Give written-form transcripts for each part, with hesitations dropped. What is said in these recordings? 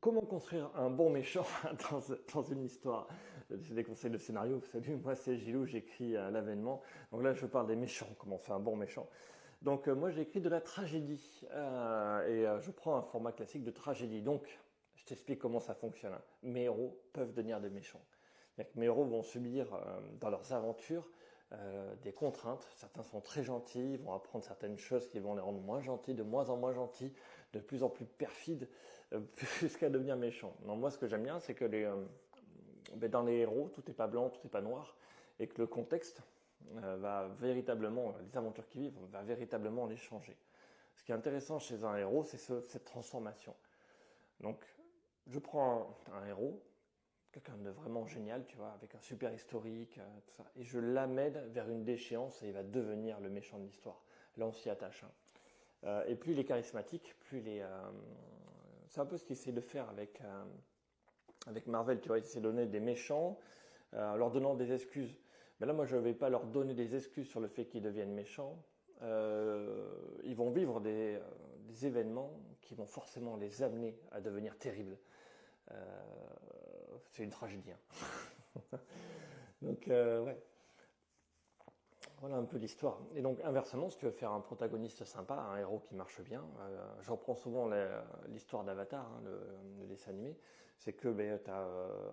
Comment construire un bon méchant dans une histoire? C'est des conseils de scénario. Salut, moi c'est Gilou, j'écris l'avènement. Donc là, je parle des méchants, comment faire un bon méchant. Donc moi, j'ai écrit de la tragédie je prends un format classique de tragédie. Donc, je t'explique comment ça fonctionne, hein. Mes héros peuvent devenir des méchants. C'est-à-dire que mes héros vont subir dans leurs aventures des contraintes. Certains sont très gentils, vont apprendre certaines choses qui vont les rendre moins gentils, de moins en moins gentils, de plus en plus perfides, jusqu'à devenir méchants. Non, moi, ce que j'aime bien, c'est que dans les héros, tout n'est pas blanc, tout n'est pas noir, et que le contexte va véritablement, les aventures qu'ils vivent, va véritablement les changer. Ce qui est intéressant chez un héros, c'est cette transformation. Donc, je prends un héros, quelqu'un de vraiment génial, tu vois, avec un super historique, tout ça, et je l'amène vers une déchéance et il va devenir le méchant de l'histoire. Là, on s'y attache, hein. Et plus il est charismatique, plus il est. C'est un peu ce qu'il essaie de faire avec Marvel, tu vois, il essaie de donner des méchants, en leur donnant des excuses. Mais là, moi, je ne vais pas leur donner des excuses sur le fait qu'ils deviennent méchants. Ils vont vivre des événements qui vont forcément les amener à devenir terribles. Euh, c'est une tragédie, hein. Donc, ouais, voilà un peu l'histoire. Et donc, inversement, si tu veux faire un protagoniste sympa, un héros qui marche bien, je reprends souvent l'histoire d'Avatar, hein, le dessin animé, c'est que ben, tu as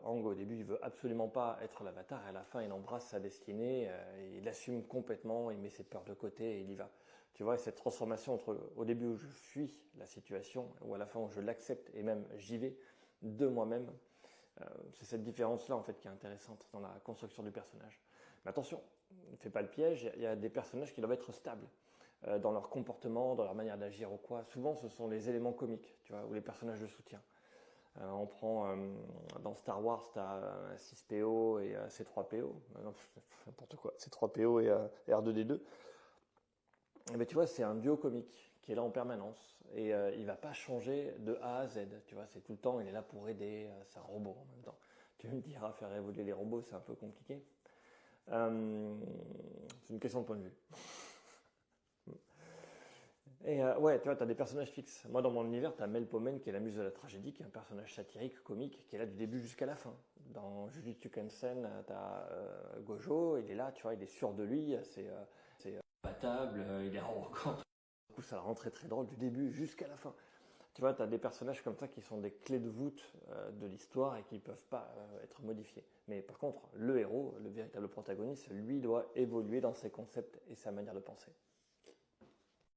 Aang au début, il veut absolument pas être l'Avatar, et à la fin, il embrasse sa destinée, il l'assume complètement, il met ses peurs de côté et il y va. Tu vois, cette transformation entre au début où je fuis la situation, ou à la fin où je l'accepte et même j'y vais de moi-même, c'est cette différence-là en fait qui est intéressante dans la construction du personnage. Mais attention, ne fais pas le piège, il y a des personnages qui doivent être stables dans leur comportement, dans leur manière d'agir ou quoi. Souvent, ce sont les éléments comiques, tu vois, ou les personnages de soutien. On prend dans Star Wars, tu as C3PO et C3PO, non, n'importe quoi, C3PO et R2D2. Mais tu vois, c'est un duo comique qui est là en permanence et il va pas changer de A à Z. Tu vois, c'est tout le temps, il est là pour aider. C'est un robot en même temps. Tu me diras, faire évoluer les robots, c'est un peu compliqué. C'est une question de point de vue. Et ouais, tu vois, tu as des personnages fixes. Moi, dans mon univers, tu as Melpomène, qui est la muse de la tragédie, qui est un personnage satirique, comique, qui est là du début jusqu'à la fin. Dans Jujutsu Kaisen, tu as Gojo, il est là, tu vois, il est sûr de lui, c'est battable, il est arrogant. Du coup, ça le rend très très drôle du début jusqu'à la fin. Tu vois, tu as des personnages comme ça qui sont des clés de voûte de l'histoire et qui ne peuvent pas être modifiés. Mais par contre, le héros, le véritable protagoniste, lui doit évoluer dans ses concepts et sa manière de penser.